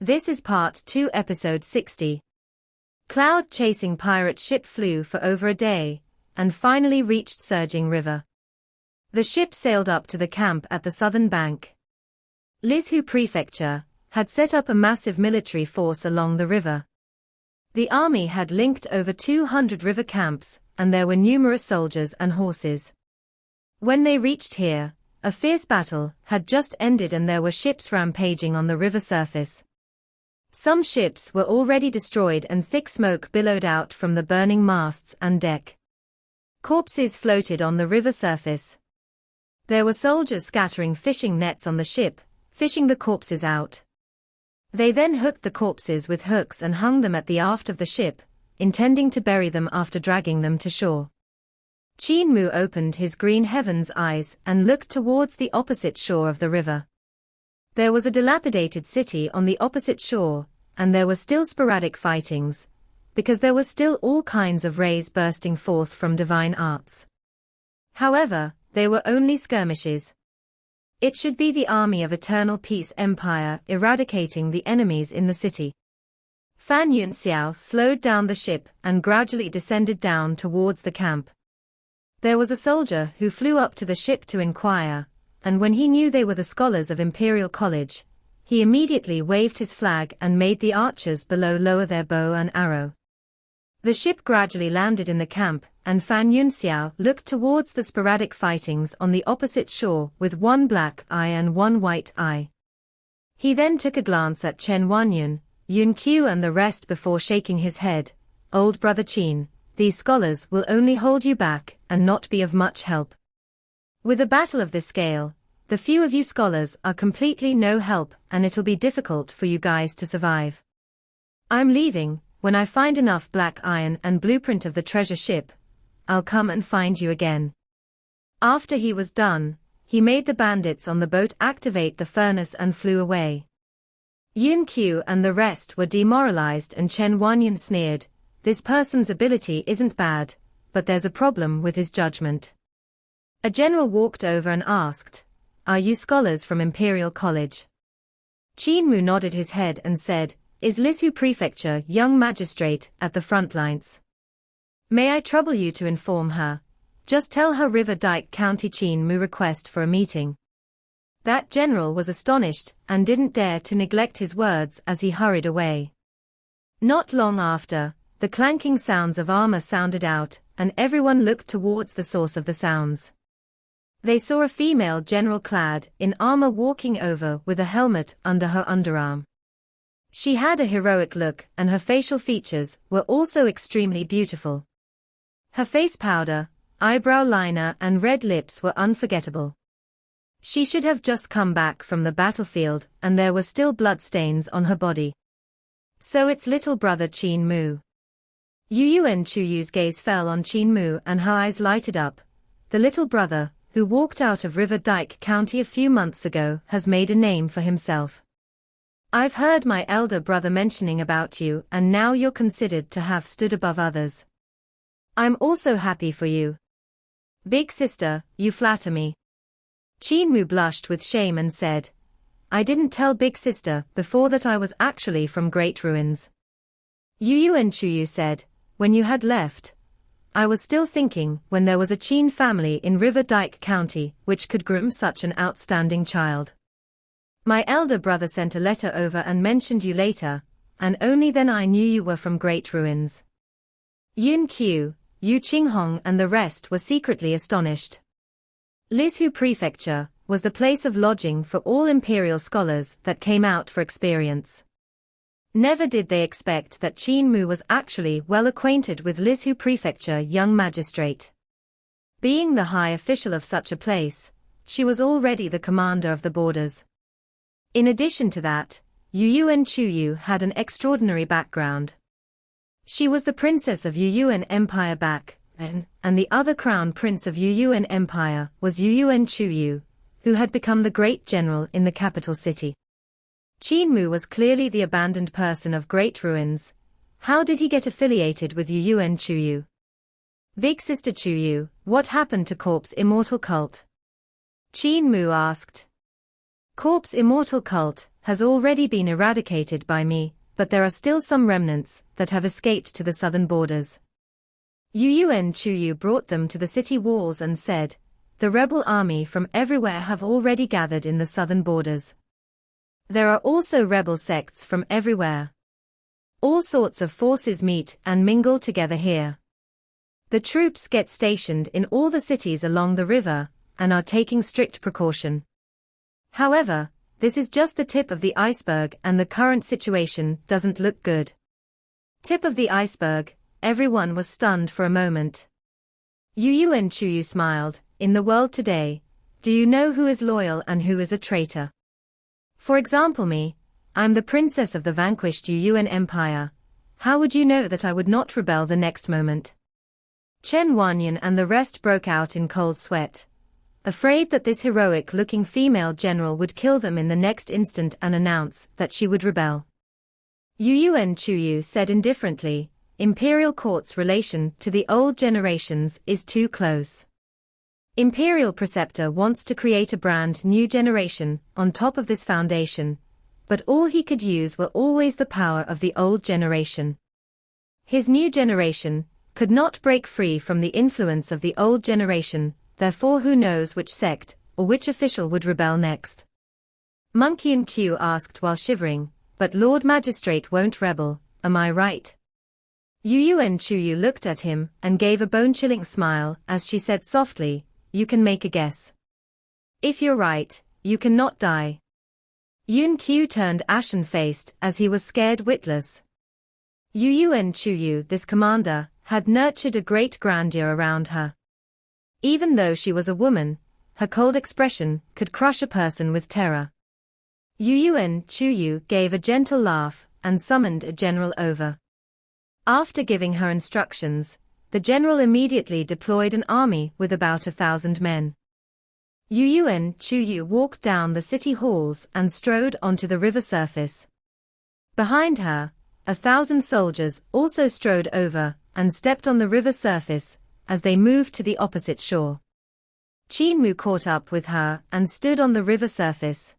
This is Part 2, Episode 60. Cloud-chasing pirate ship flew for over a day, and finally reached Surging River. The ship sailed up to the camp at the southern bank. Lizhu Prefecture had set up a massive military force along the river. The army had linked over 200 river camps, and there were numerous soldiers and horses. When they reached here, a fierce battle had just ended and there were ships rampaging on the river surface. Some ships were already destroyed and thick smoke billowed out from the burning masts and deck. Corpses floated on the river surface. There were soldiers scattering fishing nets on the ship, fishing the corpses out. They then hooked the corpses with hooks and hung them at the aft of the ship, intending to bury them after dragging them to shore. Qin Mu opened his green heaven's eyes and looked towards the opposite shore of the river. There was a dilapidated city on the opposite shore, and there were still sporadic fightings, because there were still all kinds of rays bursting forth from divine arts. However, they were only skirmishes. It should be the army of Eternal Peace Empire eradicating the enemies in the city. Fan Yunxiao slowed down the ship and gradually descended down towards the camp. There was a soldier who flew up to the ship to inquire, and when he knew they were the scholars of Imperial College, he immediately waved his flag and made the archers below lower their bow and arrow. The ship gradually landed in the camp, and Fan Yunxiao looked towards the sporadic fightings on the opposite shore with one black eye and one white eye. He then took a glance at Chen Wanyun, Yun Qiu and the rest before shaking his head. "Old brother Qin, these scholars will only hold you back and not be of much help. With a battle of this scale, the few of you scholars are completely no help and it'll be difficult for you guys to survive. I'm leaving. When I find enough black iron and blueprint of the treasure ship, I'll come and find you again." After he was done, he made the bandits on the boat activate the furnace and flew away. Yun Qiu and the rest were demoralized and Chen Wanyun sneered, "This person's ability isn't bad, but there's a problem with his judgment." A general walked over and asked, "Are you scholars from Imperial College?" Qin Mu nodded his head and said, "Is Lizhu Prefecture young magistrate at the front lines? May I trouble you to inform her? Just tell her River Dike County Qin Mu request for a meeting." That general was astonished and didn't dare to neglect his words as he hurried away. Not long after, the clanking sounds of armor sounded out, and everyone looked towards the source of the sounds. They saw a female general clad in armor walking over with a helmet under her underarm. She had a heroic look and her facial features were also extremely beautiful. Her face powder, eyebrow liner and red lips were unforgettable. She should have just come back from the battlefield and there were still bloodstains on her body. So it's little brother Qin Mu. Yuyuan Chuyu's gaze fell on Qin Mu and her eyes lighted up. The little brother, who walked out of River Dike County a few months ago, has made a name for himself. I've heard my elder brother mentioning about you and now you're considered to have stood above others. I'm also happy for you. Big sister, you flatter me. Qin Mu blushed with shame and said, "I didn't tell big sister before that I was actually from Great Ruins." Yuyuan Chuyu said, "When you had left, I was still thinking when there was a Qin family in River Dike County which could groom such an outstanding child. My elder brother sent a letter over and mentioned you later, and only then I knew you were from Great Ruins." Yun Qiu, Yu Qinghong and the rest were secretly astonished. Lizhu Prefecture was the place of lodging for all imperial scholars that came out for experience. Never did they expect that Qin Mu was actually well acquainted with Lizhu Prefecture young magistrate. Being the high official of such a place, she was already the commander of the borders. In addition to that, Yuyuan Chuyu had an extraordinary background. She was the princess of Yuyuan Empire back then, and the other crown prince of Yuyuan Empire was Yuyuan Chuyu, who had become the great general in the capital city. Qin Mu was clearly the abandoned person of Great Ruins. How did he get affiliated with Yuyuan Chuyu? Big sister Chuyu, what happened to Corpse Immortal Cult? Qin Mu asked. Corpse Immortal Cult has already been eradicated by me, but there are still some remnants that have escaped to the southern borders. Yuyuan Chuyu brought them to the city walls and said, "The rebel army from everywhere have already gathered in the southern borders. There are also rebel sects from everywhere. All sorts of forces meet and mingle together here. The troops get stationed in all the cities along the river and are taking strict precaution. However, this is just the tip of the iceberg and the current situation doesn't look good." Tip of the iceberg, everyone was stunned for a moment. Yuyuan Chuyu smiled, "In the world today, do you know who is loyal and who is a traitor? For example me, I'm the princess of the vanquished Yuyuan Empire. How would you know that I would not rebel the next moment?" Chen Wanyan and the rest broke out in cold sweat, afraid that this heroic-looking female general would kill them in the next instant and announce that she would rebel. Yuyuan Chuyu said indifferently, "Imperial court's relation to the old generations is too close. Imperial Preceptor wants to create a brand new generation on top of this foundation, but all he could use were always the power of the old generation. His new generation could not break free from the influence of the old generation, therefore who knows which sect or which official would rebel next?" Monk Yun Q asked while shivering, "But Lord Magistrate won't rebel, am I right?" Yuyuan Chuyu looked at him and gave a bone-chilling smile as she said softly, "You can make a guess. If you're right, you cannot die." Yun Q turned ashen-faced as he was scared witless. Yuyuan Chuyu, this commander, had nurtured a great grandeur around her. Even though she was a woman, her cold expression could crush a person with terror. Yuyuan Chuyu gave a gentle laugh and summoned a general over. After giving her instructions, the general immediately deployed an army with about 1,000 men. Yuyuan Chuyu walked down the city halls and strode onto the river surface. Behind her, 1,000 soldiers also strode over and stepped on the river surface as they moved to the opposite shore. Qin Mu caught up with her and stood on the river surface.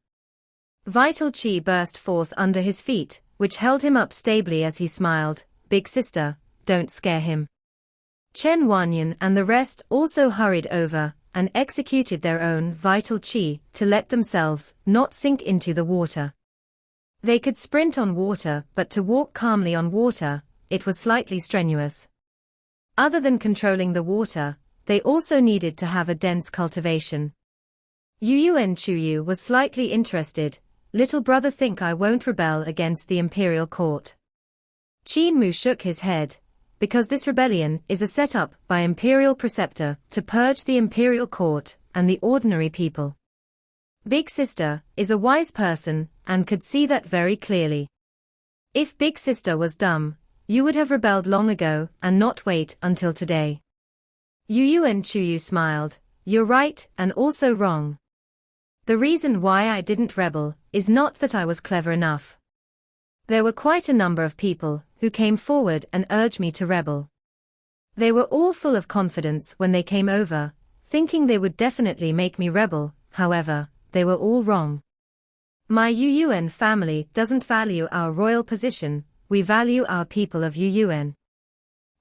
Vital Qi burst forth under his feet, which held him up stably as he smiled, "Big sister, don't scare him." Chen Wanyan and the rest also hurried over and executed their own vital qi to let themselves not sink into the water. They could sprint on water, but to walk calmly on water, it was slightly strenuous. Other than controlling the water, they also needed to have a dense cultivation. Yuyuan Chuyu was slightly interested. "Little brother, think I won't rebel against the imperial court?" Qin Mu shook his head, because this rebellion is a setup by imperial preceptor to purge the imperial court and the ordinary people. Big sister is a wise person and could see that very clearly. If Big sister was dumb, you would have rebelled long ago and not wait until today. Yuyuan Chuyu smiled, "You're right and also wrong. The reason why I didn't rebel is not that I was clever enough. There were quite a number of people who came forward and urged me to rebel. They were all full of confidence when they came over, thinking they would definitely make me rebel. However, they were all wrong. My Yuyuan family doesn't value our royal position, we value our people of Yuyuan.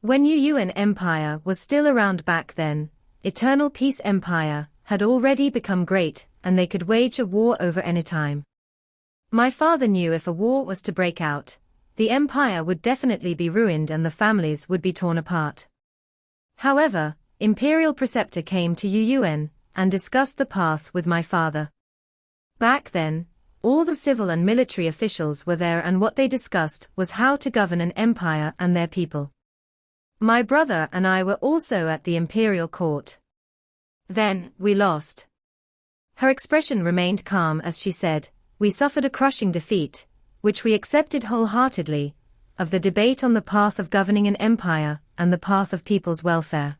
When Yuyuan Empire was still around back then, Eternal Peace Empire had already become great and they could wage a war over any time. My father knew if a war was to break out, the empire would definitely be ruined and the families would be torn apart. However, Imperial Preceptor came to Yuyuan and discussed the path with my father. Back then, all the civil and military officials were there and what they discussed was how to govern an empire and their people. My brother and I were also at the imperial court. Then, we lost. Her expression remained calm as she said, "We suffered a crushing defeat, which we accepted wholeheartedly, of the debate on the path of governing an empire and the path of people's welfare.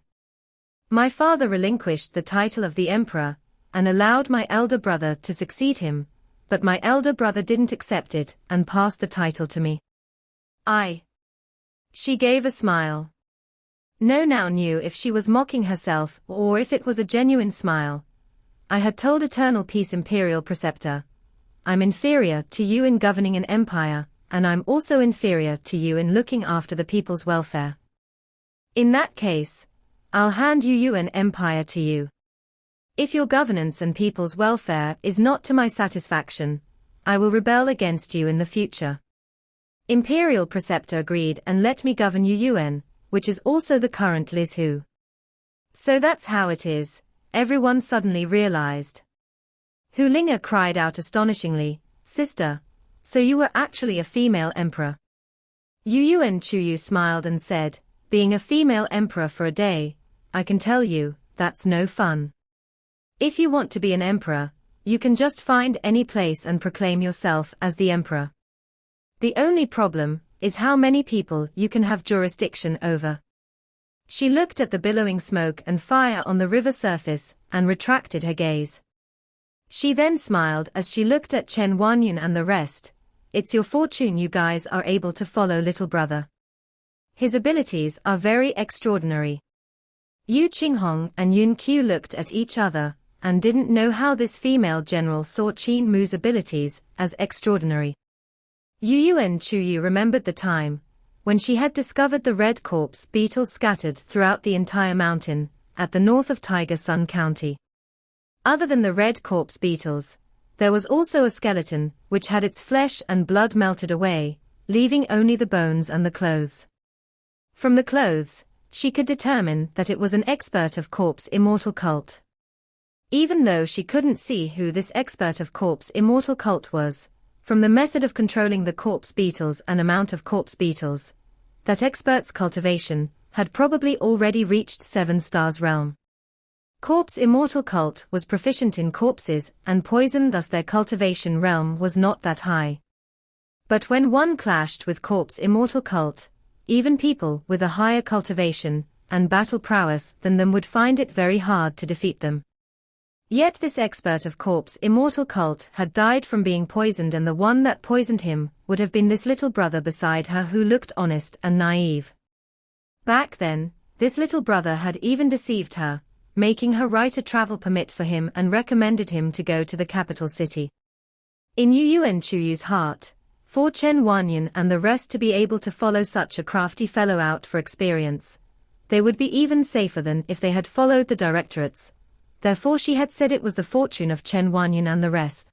My father relinquished the title of the emperor and allowed my elder brother to succeed him, but my elder brother didn't accept it and passed the title to me. She gave a smile. No now knew if she was mocking herself or if it was a genuine smile. I had told Eternal Peace Imperial Preceptor, I'm inferior to you in governing an empire, and I'm also inferior to you in looking after the people's welfare. In that case, I'll hand Yuan Empire to you. If your governance and people's welfare is not to my satisfaction, I will rebel against you in the future. Imperial Preceptor agreed and let me govern Yuan, which is also the current Liz Hu. So that's how it is, everyone suddenly realized. Hu Linga cried out astonishingly, Sister, so you were actually a female emperor. Yuan Chuyu smiled and said, being a female emperor for a day, I can tell you, that's no fun. If you want to be an emperor, you can just find any place and proclaim yourself as the emperor. The only problem is how many people you can have jurisdiction over. She looked at the billowing smoke and fire on the river surface and retracted her gaze. She then smiled as she looked at Chen Huanyun and the rest. It's your fortune you guys are able to follow little brother. His abilities are very extraordinary. Yu Qinghong and Yun Qiu looked at each other and didn't know how this female general saw Qin Mu's abilities as extraordinary. Yuan Chuyu remembered the time when she had discovered the red corpse beetles scattered throughout the entire mountain at the north of Tiger Sun County. Other than the red corpse beetles, there was also a skeleton which had its flesh and blood melted away, leaving only the bones and the clothes. From the clothes, she could determine that it was an expert of corpse immortal cult. Even though she couldn't see who this expert of corpse immortal cult was, from the method of controlling the corpse beetles and amount of corpse beetles, that expert's cultivation had probably already reached 7 stars realm. Corpse immortal cult was proficient in corpses and poison, thus their cultivation realm was not that high. But when one clashed with corpse immortal cult, even people with a higher cultivation and battle prowess than them would find it very hard to defeat them. Yet this expert of corpse immortal cult had died from being poisoned, and the one that poisoned him would have been this little brother beside her who looked honest and naive. Back then, this little brother had even deceived her, making her write a travel permit for him and recommended him to go to the capital city. In Yuan Chuyu's heart, for Chen Huanyun and the rest to be able to follow such a crafty fellow out for experience, they would be even safer than if they had followed the directorates. Therefore she had said it was the fortune of Chen Huanyun and the rest.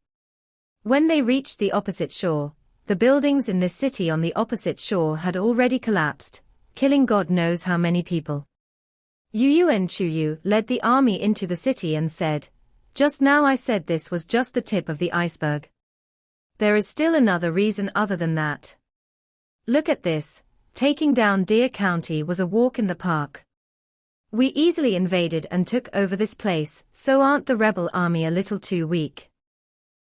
When they reached the opposite shore, the buildings in this city on the opposite shore had already collapsed, killing God knows how many people. Yuan Chuyu led the army into the city and said, Just now I said this was just the tip of the iceberg. There is still another reason other than that. Look at this, taking down Deer County was a walk in the park. We easily invaded and took over this place, so aren't the rebel army a little too weak?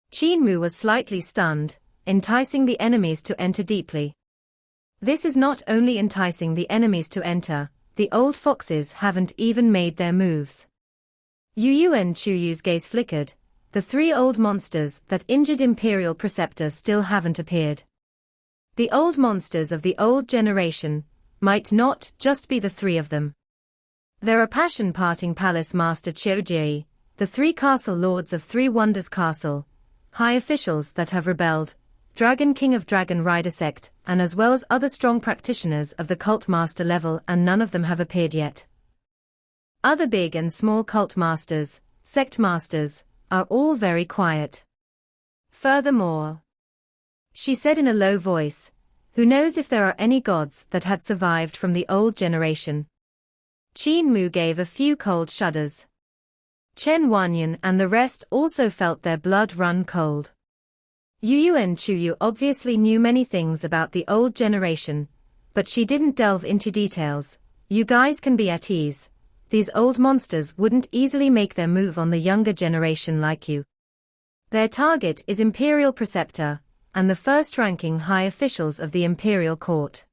Qin Mu was slightly stunned, enticing the enemies to enter deeply. This is not only enticing the enemies to enter, the old foxes haven't even made their moves. Yuan Chuyu's gaze flickered, the 3 old monsters that injured Imperial Preceptor still haven't appeared. The old monsters of the old generation might not just be the 3 of them. There are Passion-Parting Palace Master Chiojie, the 3 castle lords of 3 Wonders Castle, high officials that have rebelled, Dragon King of Dragon Rider Sect, and as well as other strong practitioners of the cult master level, and none of them have appeared yet. Other big and small cult masters, sect masters, are all very quiet. Furthermore, she said in a low voice, who knows if there are any gods that had survived from the old generation? Qin Mu gave a few cold shudders. Chen Huanyun and the rest also felt their blood run cold. Yuan Chuyu obviously knew many things about the old generation, but she didn't delve into details. You guys can be at ease. These old monsters wouldn't easily make their move on the younger generation like you. Their target is Imperial Preceptor, and the first-ranking high officials of the Imperial Court.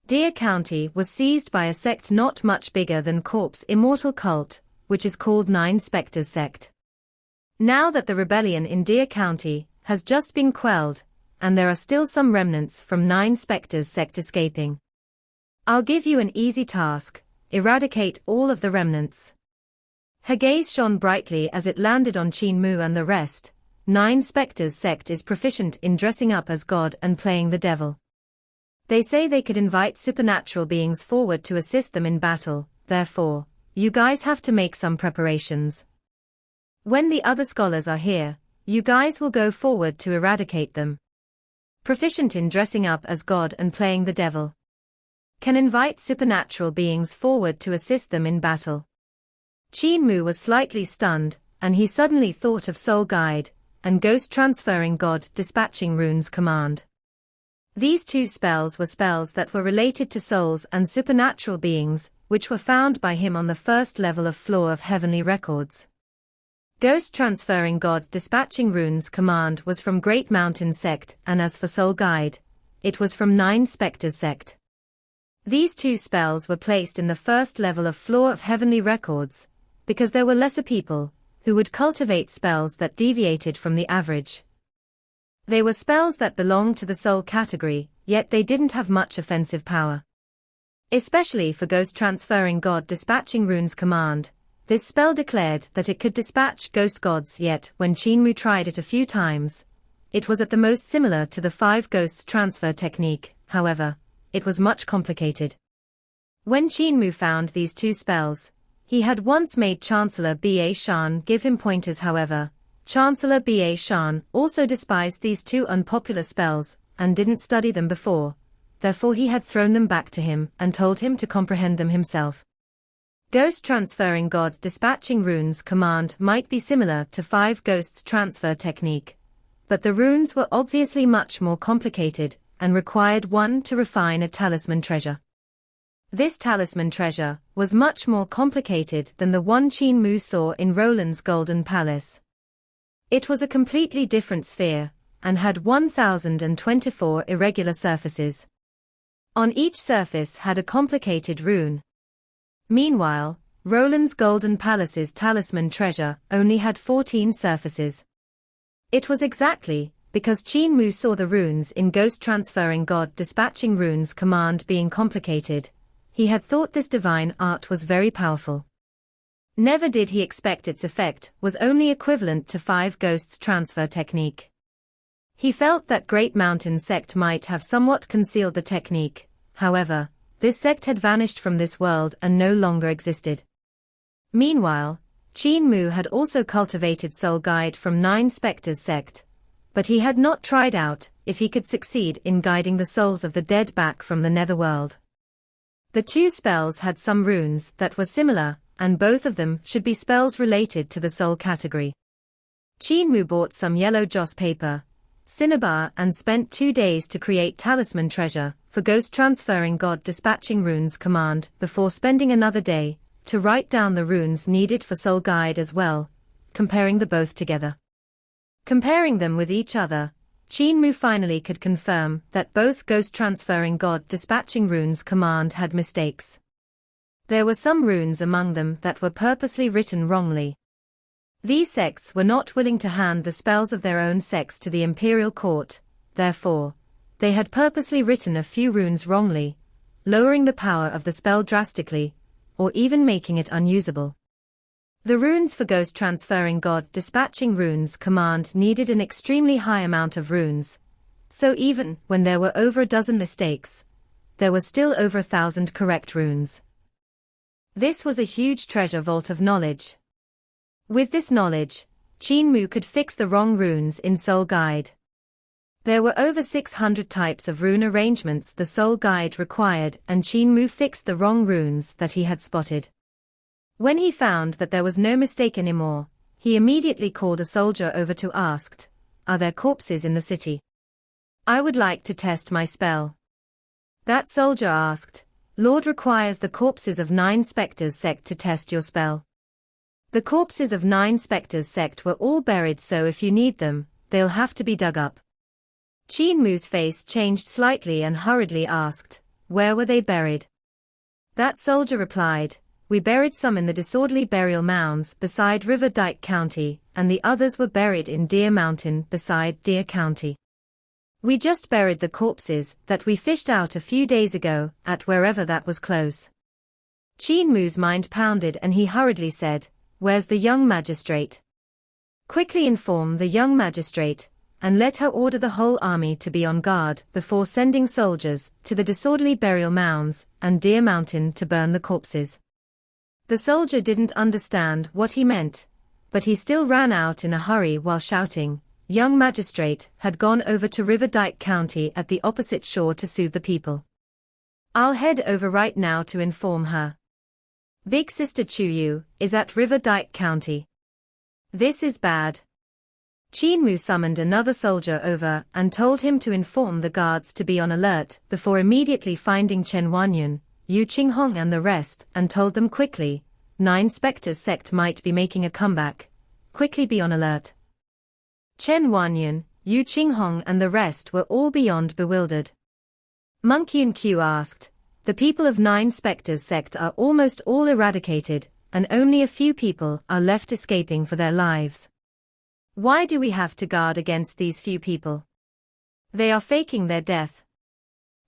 Deer County was seized by a sect not much bigger than Corpse Immortal Cult, which is called 9 Spectres Sect. Now that the rebellion in Deer County has just been quelled, and there are still some remnants from 9 Spectres Sect escaping. I'll give you an easy task, eradicate all of the remnants. Her gaze shone brightly as it landed on Qin Mu and the rest. Nine Spectres sect is proficient in dressing up as God and playing the devil. They say they could invite supernatural beings forward to assist them in battle, therefore, you guys have to make some preparations. When the other scholars are here, you guys will go forward to eradicate them. Proficient in dressing up as God and playing the devil. Can invite supernatural beings forward to assist them in battle. Qin Mu was slightly stunned, and he suddenly thought of Soul Guide, and Ghost Transferring God Dispatching Runes command. These two spells were spells that were related to souls and supernatural beings, which were found by him on the first level of floor of heavenly records. Ghost Transferring God Dispatching Runes command was from Great Mountain sect, and as for Soul Guide, it was from Nine Spectres sect. These two spells were placed in the first level of floor of heavenly records, because there were lesser people who would cultivate spells that deviated from the average. They were spells that belonged to the soul category, yet they didn't have much offensive power. Especially for Ghost Transferring God Dispatching Runes command, this spell declared that it could dispatch ghost gods, yet when Qin Mu tried it a few times, it was at the most similar to the 5 ghosts transfer technique. However, it was much complicated. When Qin Mu found these two spells, he had once made Chancellor Ba Shan give him pointers. However, Chancellor Ba Shan also despised these two unpopular spells, and didn't study them before, therefore he had thrown them back to him and told him to comprehend them himself. Ghost Transferring God Dispatching Runes command might be similar to 5 ghosts transfer technique, but the runes were obviously much more complicated, and required one to refine a talisman treasure. This talisman treasure was much more complicated than the one Qin Mu saw in Roland's Golden Palace. It was a completely different sphere, and had 1024 irregular surfaces. On each surface had a complicated rune. Meanwhile, Roland's Golden Palace's talisman treasure only had 14 surfaces. It was exactly because Qin Mu saw the runes in Ghost Transferring God Dispatching Runes command being complicated, he had thought this divine art was very powerful. Never did he expect its effect was only equivalent to 5 ghosts transfer technique. He felt that Great Mountain sect might have somewhat concealed the technique, however, this sect had vanished from this world and no longer existed. Meanwhile, Qin Mu had also cultivated Soul Guide from Nine Spectres sect, but he had not tried out if he could succeed in guiding the souls of the dead back from the netherworld. The two spells had some runes that were similar, and both of them should be spells related to the soul category. Qin Mu bought some yellow joss paper, cinnabar, and spent 2 days to create talisman treasure for Ghost Transferring God Dispatching Runes command before spending another day to write down the runes needed for Soul Guide as well, comparing the both together. Comparing them with each other, Qin Mu finally could confirm that both Ghost Transferring God Dispatching Runes command had mistakes. There were some runes among them that were purposely written wrongly. These sects were not willing to hand the spells of their own sects to the imperial court, therefore, they had purposely written a few runes wrongly, lowering the power of the spell drastically, or even making it unusable. The runes for Ghost Transferring God Dispatching Runes command needed an extremely high amount of runes, so even when there were over a dozen mistakes, there were still over 1,000 correct runes. This was a huge treasure vault of knowledge. With this knowledge, Qin Mu could fix the wrong runes in Soul Guide. There were over 600 types of rune arrangements the Soul Guide required, and Qin Mu fixed the wrong runes that he had spotted. When he found that there was no mistake anymore, he immediately called a soldier over to ask, "Are there corpses in the city? I would like to test my spell." That soldier asked, "Lord requires the corpses of 9 Spectres sect to test your spell." The corpses of 9 Spectres sect were all buried, so if you need them, they'll have to be dug up. Qin Mu's face changed slightly and hurriedly asked, "Where were they buried?" That soldier replied, "We buried some in the disorderly burial mounds beside River Dike County, and the others were buried in Deer Mountain beside Deer County. We just buried the corpses that we fished out a few days ago at wherever that was close." Qin Mu's mind pounded and he hurriedly said, "Where's the young magistrate?" Quickly inform the young magistrate, and let her order the whole army to be on guard before sending soldiers to the disorderly burial mounds and Deer Mountain to burn the corpses." The soldier didn't understand what he meant, but he still ran out in a hurry while shouting. Young magistrate had gone over to Riverside County at the opposite shore to soothe the people. "I'll head over right now to inform her. Big Sister Chuyu is at Riverside County. This is bad." Qin Mu summoned another soldier over and told him to inform the guards to be on alert before immediately finding Chen Wanyan, Yu Qinghong and the rest, and told them quickly, 9 Spectres sect might be making a comeback. Quickly be on alert. Chen Wanyan, Yu Qinghong and the rest were all beyond bewildered. Monk Yun Q asked, "The people of 9 Spectres sect are almost all eradicated, and only a few people are left escaping for their lives. Why do we have to guard against these few people? They are faking their death."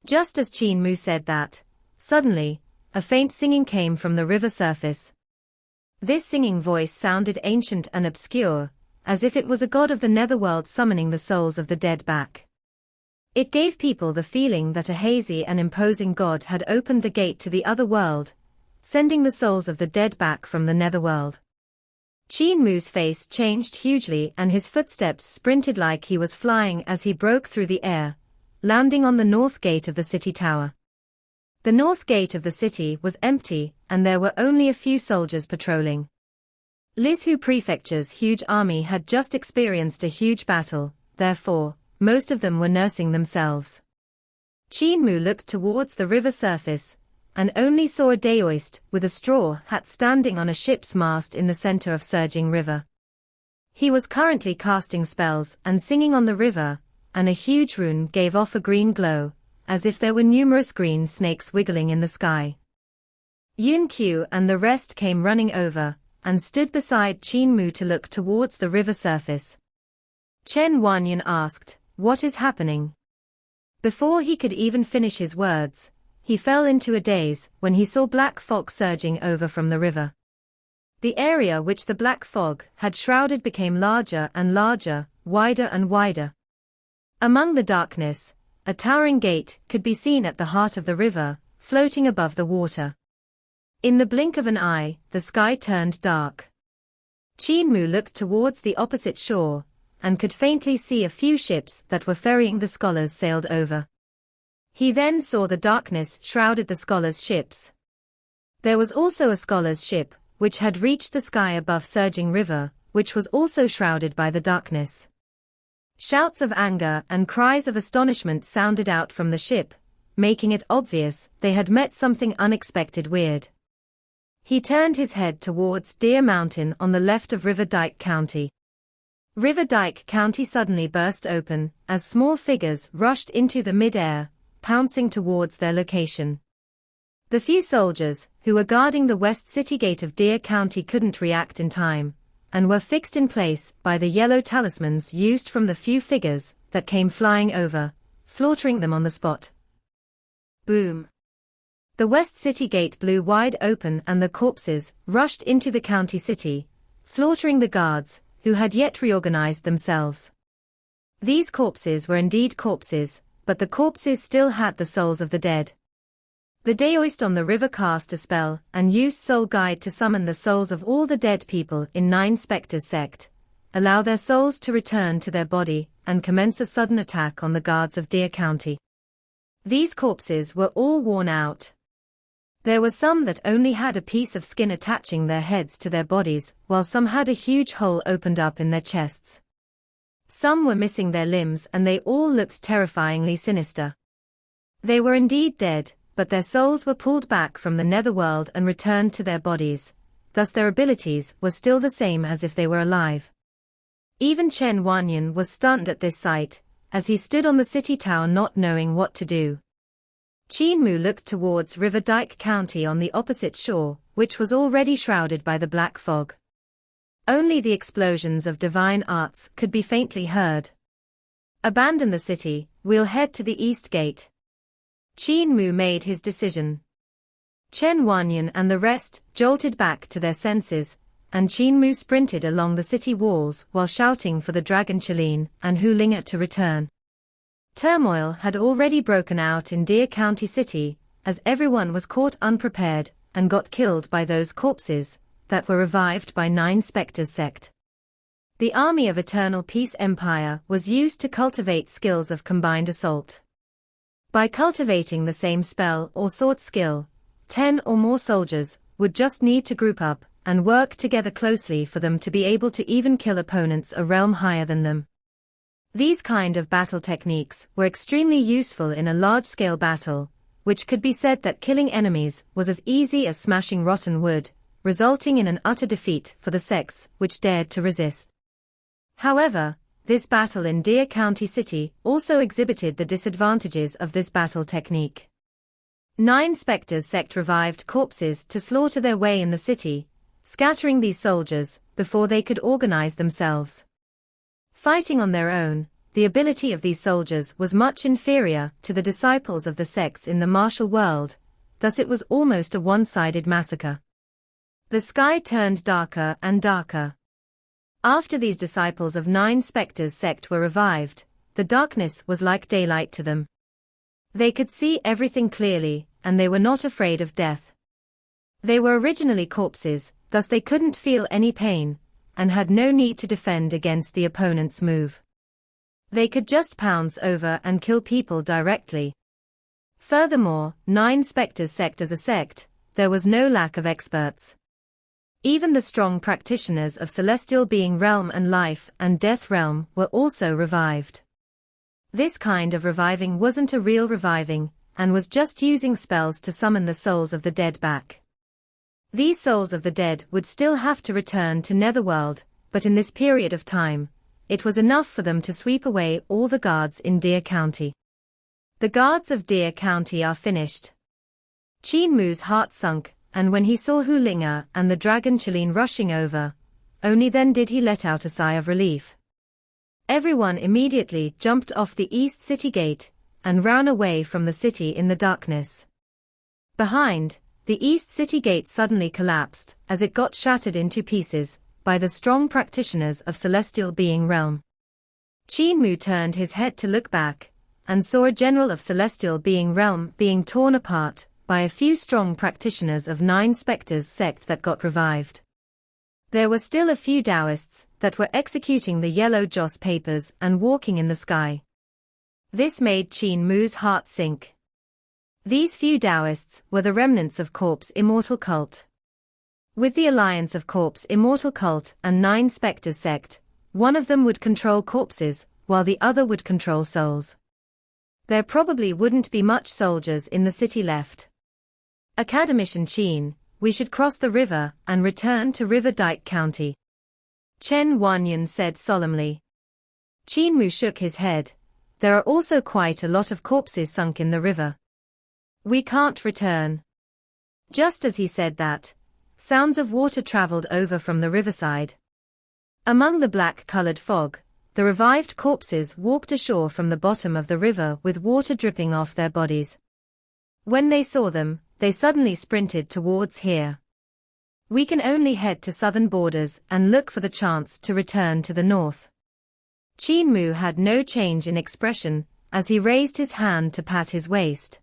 Just as Qin Mu said that, suddenly, a faint singing came from the river surface. This singing voice sounded ancient and obscure, as if it was a god of the netherworld summoning the souls of the dead back. It gave people the feeling that a hazy and imposing god had opened the gate to the other world, sending the souls of the dead back from the netherworld. Qin Mu's face changed hugely and his footsteps sprinted like he was flying as he broke through the air, landing on the north gate of the city tower. The north gate of the city was empty, and there were only a few soldiers patrolling. Lizhu Prefecture's huge army had just experienced a huge battle, therefore, most of them were nursing themselves. Qin Mu looked towards the river surface, and only saw a daoist with a straw hat standing on a ship's mast in the center of surging river. He was currently casting spells and singing on the river, and a huge rune gave off a green glow, as if there were numerous green snakes wiggling in the sky. Yun Q and the rest came running over, and stood beside Qin Mu to look towards the river surface. Chen Wanyan asked, "What is happening?" Before he could even finish his words, he fell into a daze when he saw black fog surging over from the river. The area which the black fog had shrouded became larger and larger, wider and wider. Among the darkness, a towering gate could be seen at the heart of the river, floating above the water. In the blink of an eye, the sky turned dark. Qin Mu looked towards the opposite shore, and could faintly see a few ships that were ferrying the scholars sailed over. He then saw the darkness shrouded the scholars' ships. There was also a scholars' ship, which had reached the sky above surging river, which was also shrouded by the darkness. Shouts of anger and cries of astonishment sounded out from the ship, making it obvious they had met something unexpected weird. He turned his head towards Deer Mountain on the left of Riverside County. Riverside County suddenly burst open, as small figures rushed into the mid-air, pouncing towards their location. The few soldiers, who were guarding the west city gate of Deer County couldn't react in time, and were fixed in place by the yellow talismans used from the few figures that came flying over, slaughtering them on the spot. Boom! The west city gate blew wide open and the corpses rushed into the county city, slaughtering the guards, who had yet reorganized themselves. These corpses were indeed corpses, but the corpses still had the souls of the dead. The daoist on the river cast a spell and used Soul Guide to summon the souls of all the dead people in 9 Spectres sect, allow their souls to return to their body, and commence a sudden attack on the guards of Deer County. These corpses were all worn out. There were some that only had a piece of skin attaching their heads to their bodies, while some had a huge hole opened up in their chests. Some were missing their limbs and they all looked terrifyingly sinister. They were indeed dead, but their souls were pulled back from the netherworld and returned to their bodies, thus their abilities were still the same as if they were alive. Even Chen Wanyan was stunned at this sight, as he stood on the city tower not knowing what to do. Qin Mu looked towards Riverside County on the opposite shore, which was already shrouded by the black fog. Only the explosions of divine arts could be faintly heard. "Abandon the city, we'll head to the east gate." Qin Mu made his decision. Chen Wanyan and the rest jolted back to their senses, and Qin Mu sprinted along the city walls while shouting for the dragon Qilin and Hu Linga to return. Turmoil had already broken out in Deer County City, as everyone was caught unprepared and got killed by those corpses that were revived by Nine Spectres sect. The Army of Eternal Peace Empire was used to cultivate skills of combined assault. By cultivating the same spell or sword skill, 10 or more soldiers would just need to group up and work together closely for them to be able to even kill opponents a realm higher than them. These kind of battle techniques were extremely useful in a large-scale battle, which could be said that killing enemies was as easy as smashing rotten wood, resulting in an utter defeat for the sects which dared to resist. However, this battle in Deer County City also exhibited the disadvantages of this battle technique. Nine Spectres sect revived corpses to slaughter their way in the city, scattering these soldiers before they could organize themselves. Fighting on their own, the ability of these soldiers was much inferior to the disciples of the sects in the martial world, thus it was almost a one-sided massacre. The sky turned darker and darker. After these disciples of Nine Spectres sect were revived, the darkness was like daylight to them. They could see everything clearly, and they were not afraid of death. They were originally corpses, thus they couldn't feel any pain, and had no need to defend against the opponent's move. They could just pounce over and kill people directly. Furthermore, Nine Spectres sect as a sect, there was no lack of experts. Even the strong practitioners of Celestial Being Realm and Life and Death Realm were also revived. This kind of reviving wasn't a real reviving, and was just using spells to summon the souls of the dead back. These souls of the dead would still have to return to Netherworld, but in this period of time, it was enough for them to sweep away all the guards in Deer County. The guards of Deer County are finished. Qin Mu's heart sunk, and when he saw Hu Linga and the dragon Qilin rushing over, only then did he let out a sigh of relief. Everyone immediately jumped off the East City Gate and ran away from the city in the darkness. Behind, the East City Gate suddenly collapsed as it got shattered into pieces by the strong practitioners of Celestial Being Realm. Qin Mu turned his head to look back, and saw a general of Celestial Being Realm being torn apart by a few strong practitioners of Nine Spectres sect that got revived. There were still a few Taoists that were executing the yellow joss papers and walking in the sky. This made Qin Mu's heart sink. These few Taoists were the remnants of Corpse Immortal Cult. With the alliance of Corpse Immortal Cult and Nine Spectres sect, one of them would control corpses, while the other would control souls. There probably wouldn't be much soldiers in the city left. Academician Qin, we should cross the river and return to Riverside County. Chen Wanyan said solemnly. Qin Mu shook his head. There are also quite a lot of corpses sunk in the river. We can't return. Just as he said that, sounds of water traveled over from the riverside. Among the black-colored fog, the revived corpses walked ashore from the bottom of the river with water dripping off their bodies. When they saw them, they suddenly sprinted towards here. We can only head to southern borders and look for the chance to return to the north. Qin Mu had no change in expression as he raised his hand to pat his waist.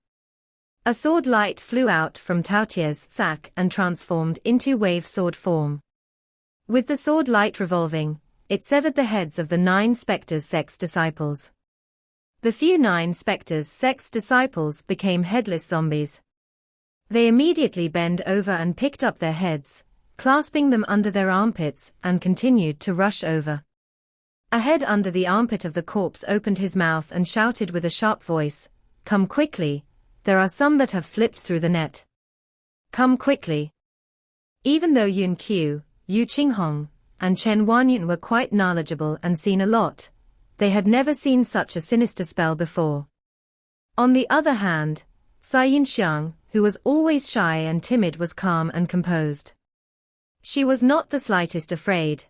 A sword light flew out from Taotier's sack and transformed into wave sword form. With the sword light revolving, it severed the heads of the Nine Spectres sect's disciples. The few Nine Spectres sect's disciples became headless zombies. They immediately bent over and picked up their heads, clasping them under their armpits, and continued to rush over. A head under the armpit of the corpse opened his mouth and shouted with a sharp voice, "Come quickly, there are some that have slipped through the net. Come quickly." Even though Yun Qiu, Yu Qinghong, and Chen Wanyan were quite knowledgeable and seen a lot, they had never seen such a sinister spell before. On the other hand, Cai Yinxiang, who was always shy and timid, was calm and composed. She was not the slightest afraid.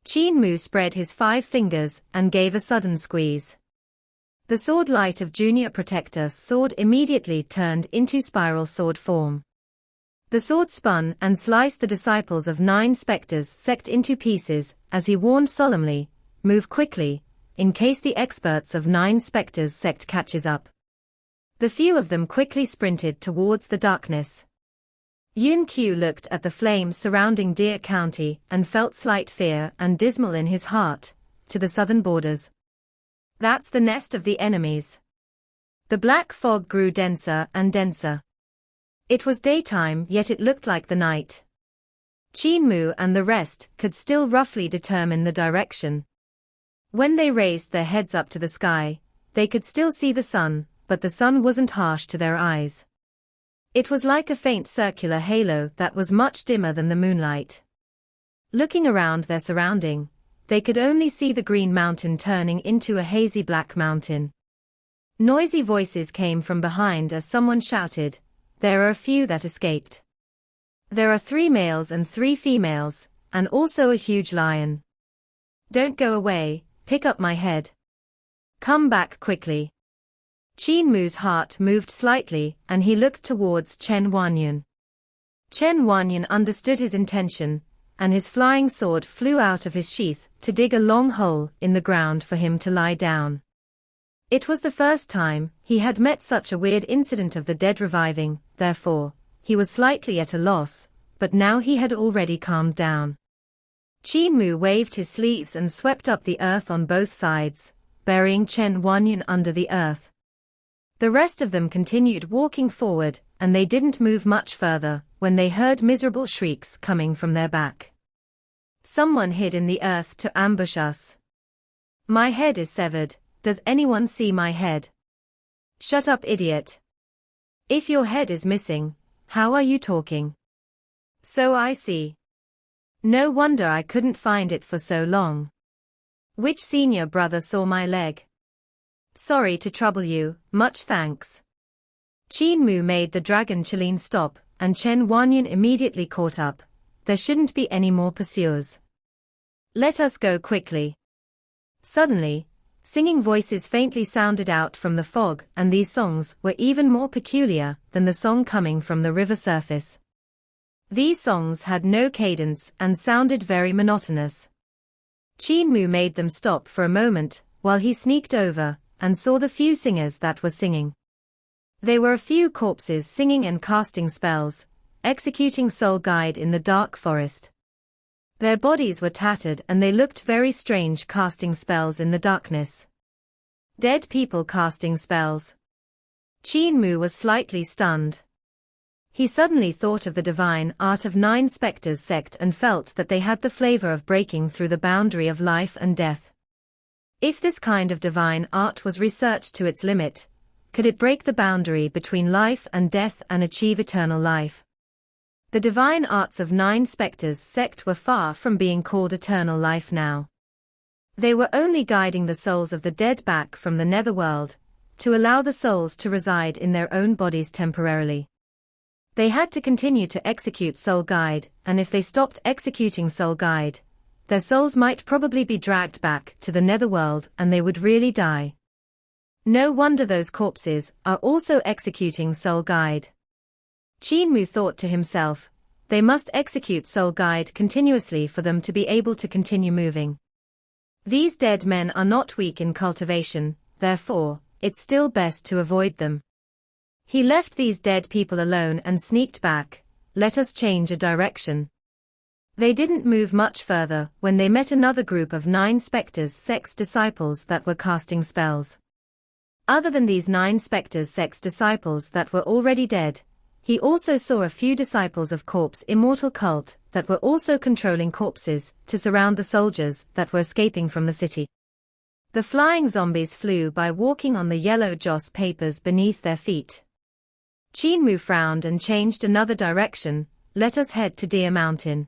Qin Mu spread his 5 fingers and gave a sudden squeeze. The sword light of Junior Protector sword immediately turned into spiral sword form. The sword spun and sliced the disciples of 9 spectres sect into pieces, as he warned solemnly, "Move quickly, in case the experts of 9 spectres sect catches up." The few of them quickly sprinted towards the darkness. Yun Q looked at the flames surrounding Deer County and felt slight fear and dismal in his heart, to the southern borders. That's the nest of the enemies. The black fog grew denser and denser. It was daytime, yet it looked like the night. Qin Mu and the rest could still roughly determine the direction. When they raised their heads up to the sky, they could still see the sun, but the sun wasn't harsh to their eyes. It was like a faint circular halo that was much dimmer than the moonlight. Looking around their surrounding, they could only see the green mountain turning into a hazy black mountain. Noisy voices came from behind as someone shouted, "There are a few that escaped. There are 3 males and 3 females, and also a huge lion. Don't go away, pick up my head. Come back quickly." Qin Mu's heart moved slightly and he looked towards Chen Wanyan. Chen Wanyan understood his intention, and his flying sword flew out of his sheath to dig a long hole in the ground for him to lie down. It was the first time he had met such a weird incident of the dead reviving, therefore, he was slightly at a loss, but now he had already calmed down. Qin Mu waved his sleeves and swept up the earth on both sides, burying Chen Wanyan under the earth. The rest of them continued walking forward, and they didn't move much further when they heard miserable shrieks coming from their back. "Someone hid in the earth to ambush us. My head is severed, does anyone see my head?" "Shut up, idiot. If your head is missing, how are you talking?" "So I see. No wonder I couldn't find it for so long. Which senior brother saw my leg?" "Sorry to trouble you, much thanks." Qin Mu made the dragon Chilean stop, and Chen Wanyan immediately caught up. There shouldn't be any more pursuers. "Let us go quickly." Suddenly, singing voices faintly sounded out from the fog, and these songs were even more peculiar than the song coming from the river surface. These songs had no cadence and sounded very monotonous. Qin Mu made them stop for a moment, while he sneaked over and saw the few singers that were singing. They were a few corpses singing and casting spells, executing soul guide in the dark forest. Their bodies were tattered and they looked very strange casting spells in the darkness. Dead people casting spells. Qin Mu was slightly stunned. He suddenly thought of the divine art of 9 spectres sect and felt that they had the flavor of breaking through the boundary of life and death. If this kind of divine art was researched to its limit, could it break the boundary between life and death and achieve eternal life? The divine arts of 9 spectres sect were far from being called eternal life now. They were only guiding the souls of the dead back from the netherworld, to allow the souls to reside in their own bodies temporarily. They had to continue to execute soul guide, and if they stopped executing soul guide, their souls might probably be dragged back to the netherworld and they would really die. No wonder those corpses are also executing soul guide. Qin Mu thought to himself, they must execute soul guide continuously for them to be able to continue moving. These dead men are not weak in cultivation, therefore, it's still best to avoid them. He left these dead people alone and sneaked back. "Let us change a direction." They didn't move much further when they met another group of 9 spectres sect disciples that were casting spells. Other than these 9 spectres sect disciples that were already dead, he also saw a few disciples of corpse immortal cult that were also controlling corpses to surround the soldiers that were escaping from the city. The flying zombies flew by walking on the yellow joss papers beneath their feet. Qin Mu frowned and changed another direction. "Let us head to Deer Mountain."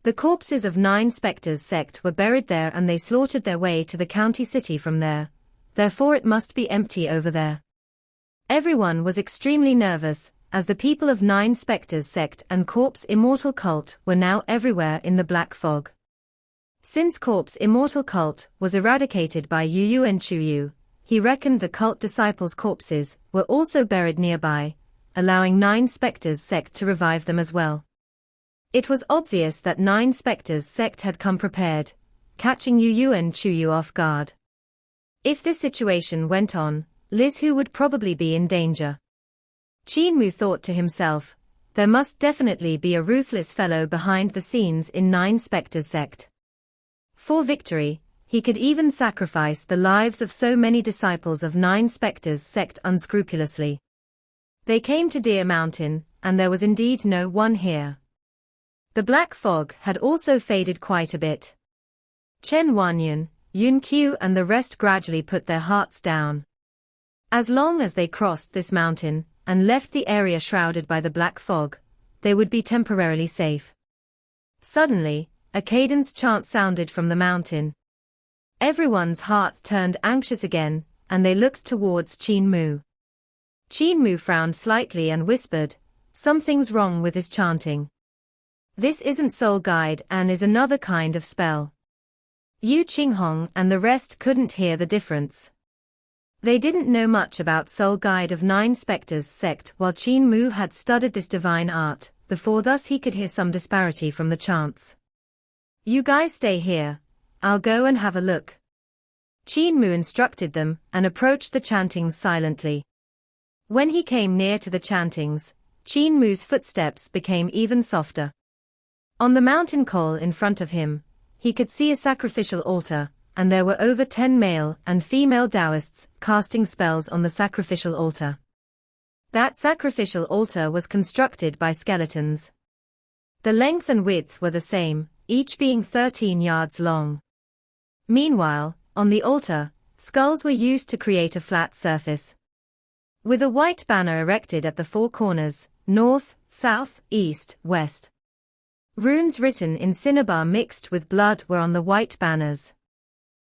The corpses of 9 spectres sect were buried there and they slaughtered their way to the county city from there, therefore it must be empty over there. Everyone was extremely nervous, as the people of 9 spectres sect and corpse immortal cult were now everywhere in the black fog. Since corpse immortal cult was eradicated by Yu and Chuyu, he reckoned the cult disciples' corpses were also buried nearby, allowing 9 Spectres sect to revive them as well. It was obvious that 9 Spectres sect had come prepared, catching Yu Yu and Chu Yu off guard. If this situation went on, Liz Hu would probably be in danger. Qin Mu thought to himself, there must definitely be a ruthless fellow behind the scenes in 9 Spectres sect. For victory, he could even sacrifice the lives of so many disciples of 9 Spectres sect unscrupulously. They came to Deer Mountain, and there was indeed no one here. The black fog had also faded quite a bit. Chen Wanyan, Yun Qiu and the rest gradually put their hearts down. As long as they crossed this mountain, and left the area shrouded by the black fog, they would be temporarily safe. Suddenly, a cadence chant sounded from the mountain. Everyone's heart turned anxious again, and they looked towards Qin Mu. Qin Mu frowned slightly and whispered, something's wrong with his chanting. This isn't Soul Guide and is another kind of spell. Yu Qinghong and the rest couldn't hear the difference. They didn't know much about Soul Guide of 9 Spectres sect while Qin Mu had studied this divine art, before thus he could hear some disparity from the chants. You guys stay here, I'll go and have a look. Qin Mu instructed them and approached the chantings silently. When he came near to the chantings, Qin Mu's footsteps became even softer. On the mountain col in front of him, he could see a sacrificial altar, and there were over 10 male and female Taoists casting spells on the sacrificial altar. That sacrificial altar was constructed by skeletons. The length and width were the same, each being 13 yards long. Meanwhile, on the altar, skulls were used to create a flat surface. With a white banner erected at the 4 corners, north, south, east, west. Runes written in cinnabar mixed with blood were on the white banners.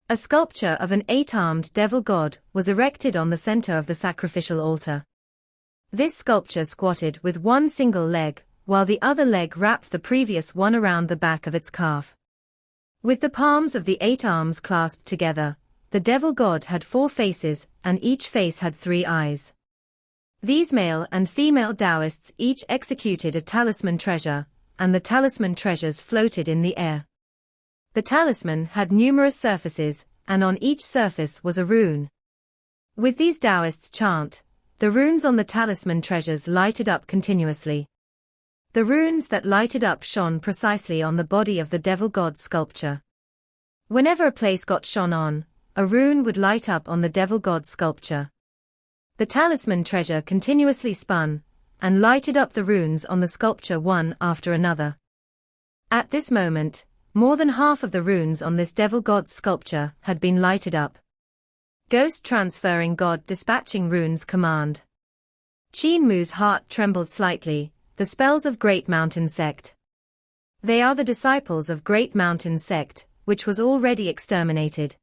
A sculpture of an 8-armed devil god was erected on the center of the sacrificial altar. This sculpture squatted with one single leg, while the other leg wrapped the previous one around the back of its calf. With the palms of the 8 arms clasped together, the devil god had 4 faces, and each face had 3 eyes. These male and female Taoists each executed a talisman treasure, and the talisman treasures floated in the air. The talisman had numerous surfaces, and on each surface was a rune. With these Taoists chant, the runes on the talisman treasures lighted up continuously. The runes that lighted up shone precisely on the body of the devil god sculpture. Whenever a place got shone on, a rune would light up on the devil god sculpture. The talisman treasure continuously spun, and lighted up the runes on the sculpture one after another. At this moment, more than half of the runes on this devil god sculpture had been lighted up. Ghost transferring god dispatching runes command. Qin Mu's heart trembled slightly, the spells of Great Mountain sect. They are the disciples of Great Mountain sect, which was already exterminated.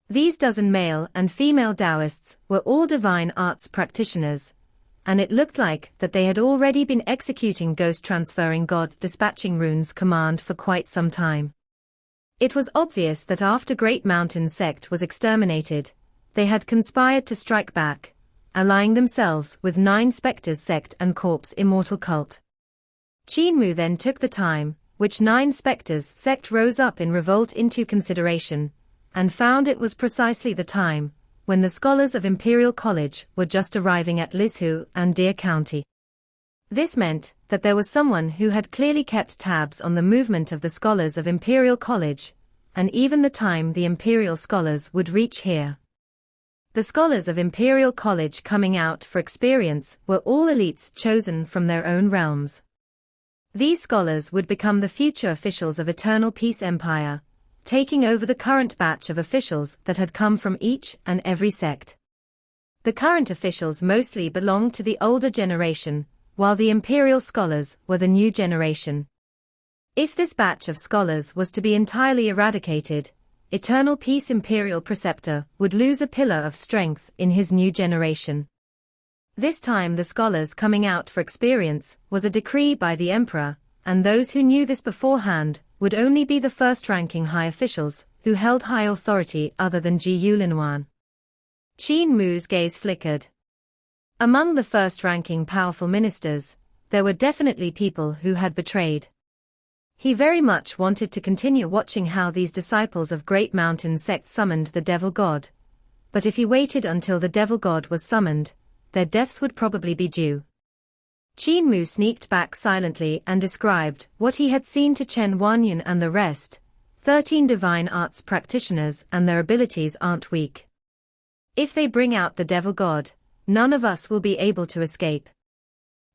These dozen male and female Taoists were all divine arts practitioners, and it looked like that they had already been executing ghost transferring god dispatching runes command for quite some time. It was obvious that after Great Mountain sect was exterminated, they had conspired to strike back, allying themselves with 9 Spectres sect and Corpse Immortal cult. Qin Mu then took the time, which 9 Spectres sect rose up in revolt into consideration, and found it was precisely the time when the scholars of Imperial College were just arriving at Lizhu and Deer County. This meant that there was someone who had clearly kept tabs on the movement of the scholars of Imperial College, and even the time the Imperial scholars would reach here. The scholars of Imperial College coming out for experience were all elites chosen from their own realms. These scholars would become the future officials of Eternal Peace Empire, taking over the current batch of officials that had come from each and every sect. The current officials mostly belonged to the older generation, while the Imperial scholars were the new generation. If this batch of scholars was to be entirely eradicated, Eternal Peace Imperial Preceptor would lose a pillar of strength in his new generation. This time the scholars coming out for experience was a decree by the Emperor, and those who knew this beforehand would only be the first-ranking high officials who held high authority other than Ji Yulinwan. Qin Mu's gaze flickered. Among the first-ranking powerful ministers, there were definitely people who had betrayed. He very much wanted to continue watching how these disciples of Great Mountain sect summoned the devil god. But if he waited until the devil god was summoned, their deaths would probably be due. Qin Mu sneaked back silently and described what he had seen to Chen Wanyan and the rest. 13 divine arts practitioners and their abilities aren't weak. If they bring out the devil god, none of us will be able to escape.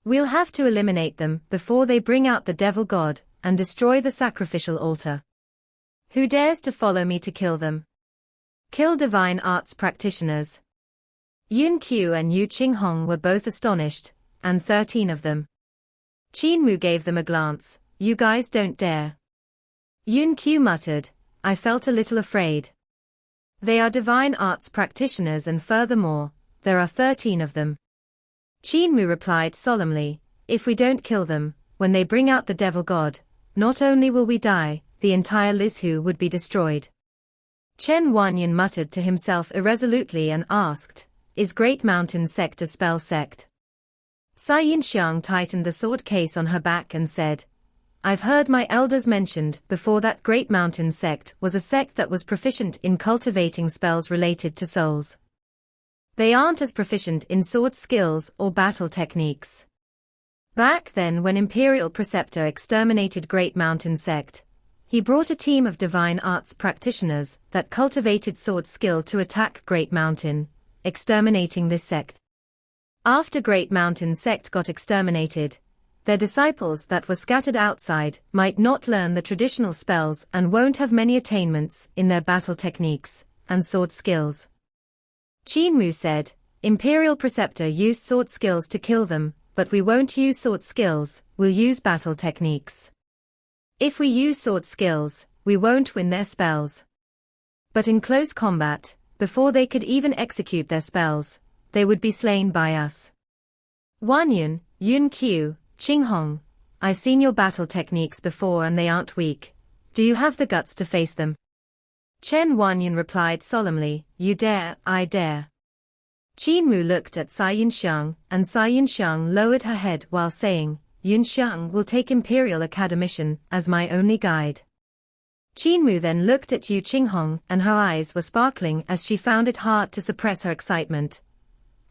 We'll have to eliminate them before they bring out the devil god and destroy the sacrificial altar. Who dares to follow me to kill them? Kill divine arts practitioners. Yun Qiu and Yu Qinghong were both astonished, and 13 of them. Qin Mu gave them a glance. You guys don't dare. Yun Qiu muttered, I felt a little afraid. They are divine arts practitioners and furthermore, there are 13 of them. Qin Mu replied solemnly, if we don't kill them, when they bring out the devil god, not only will we die, the entire Lizhu would be destroyed. Chen Wanyan muttered to himself irresolutely and asked, is Great Mountain sect a spell sect? Sai Yinxiang tightened the sword case on her back and said, I've heard my elders mentioned before that Great Mountain sect was a sect that was proficient in cultivating spells related to souls. They aren't as proficient in sword skills or battle techniques. Back then when Imperial Preceptor exterminated Great Mountain sect, he brought a team of divine arts practitioners that cultivated sword skill to attack Great Mountain, exterminating this sect. After Great Mountain sect got exterminated, their disciples that were scattered outside might not learn the traditional spells and won't have many attainments in their battle techniques and sword skills. Qin Mu said, Imperial Preceptor used sword skills to kill them, but we won't use sword skills, we'll use battle techniques. If we use sword skills, we won't win their spells. But in close combat, before they could even execute their spells, they would be slain by us. Wanyan, Yun Qiu, Qinghong, I've seen your battle techniques before and they aren't weak. Do you have the guts to face them? Chen Wanyan replied solemnly, you dare, I dare. Qin Mu looked at Sai Yinxiang, and Sai Yinxiang lowered her head while saying, Yunxiang will take Imperial Academician as my only guide. Qin Mu then looked at Yu Qinghong and her eyes were sparkling as she found it hard to suppress her excitement.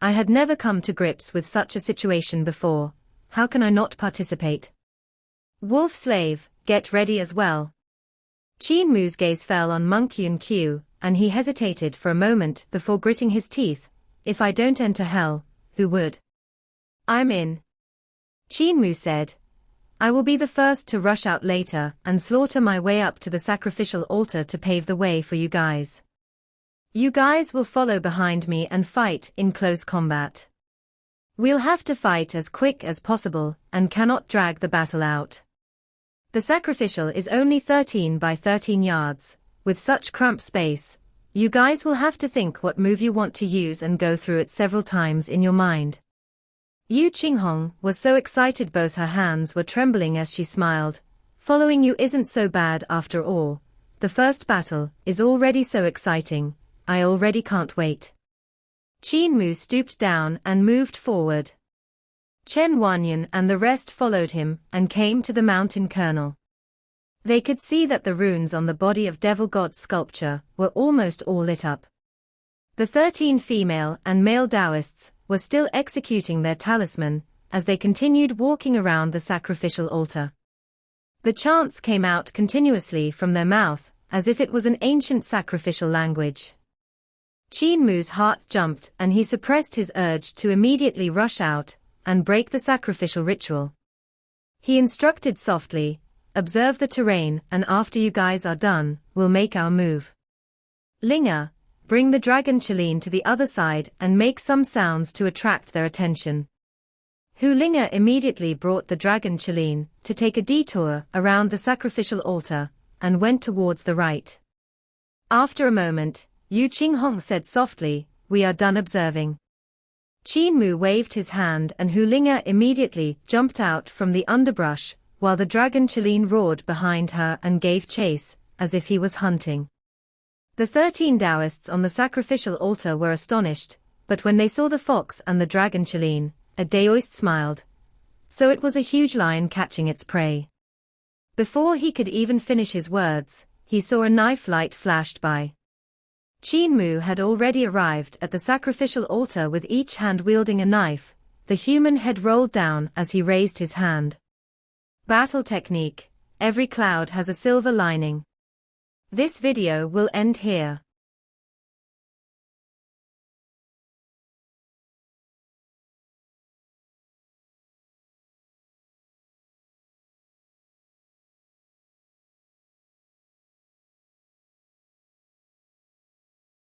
I had never come to grips with such a situation before, how can I not participate? Wolf Slave, get ready as well. Qin Mu's gaze fell on Monk Yun Qiu, and he hesitated for a moment before gritting his teeth. If I don't enter hell, who would? I'm in. Qin Mu said. I will be the first to rush out later and slaughter my way up to the sacrificial altar to pave the way for you guys. You guys will follow behind me and fight in close combat. We'll have to fight as quick as possible and cannot drag the battle out. The sacrificial is only 13 by 13 yards, with such cramped space. You guys will have to think what move you want to use and go through it several times in your mind. Yu Qinghong was so excited both her hands were trembling as she smiled. Following you isn't so bad after all. The first battle is already so exciting, I already can't wait. Qin Mu stooped down and moved forward. Chen Wanyan and the rest followed him and came to the mountain kernel. They could see that the runes on the body of Devil God's sculpture were almost all lit up. The 13 female and male Taoists were still executing their talisman as they continued walking around the sacrificial altar. The chants came out continuously from their mouth as if it was an ancient sacrificial language. Qin Mu's heart jumped and he suppressed his urge to immediately rush out and break the sacrificial ritual. He instructed softly, observe the terrain and after you guys are done, we'll make our move. Linga, bring the dragon Chileen to the other side and make some sounds to attract their attention. Hu Linga immediately brought the dragon Chileen to take a detour around the sacrificial altar and went towards the right. After a moment, Yu Qinghong said softly, we are done observing. Qin Mu waved his hand and Hu Linga immediately jumped out from the underbrush, while the dragon Chileen roared behind her and gave chase, as if he was hunting. The 13 Taoists on the sacrificial altar were astonished, but when they saw the fox and the dragon Qin, a Daoist smiled. So it was a huge lion catching its prey. Before he could even finish his words, he saw a knife light flashed by. Qin Mu had already arrived at the sacrificial altar with each hand wielding a knife. The human head rolled down as he raised his hand. Battle technique: every cloud has a silver lining. This video will end here.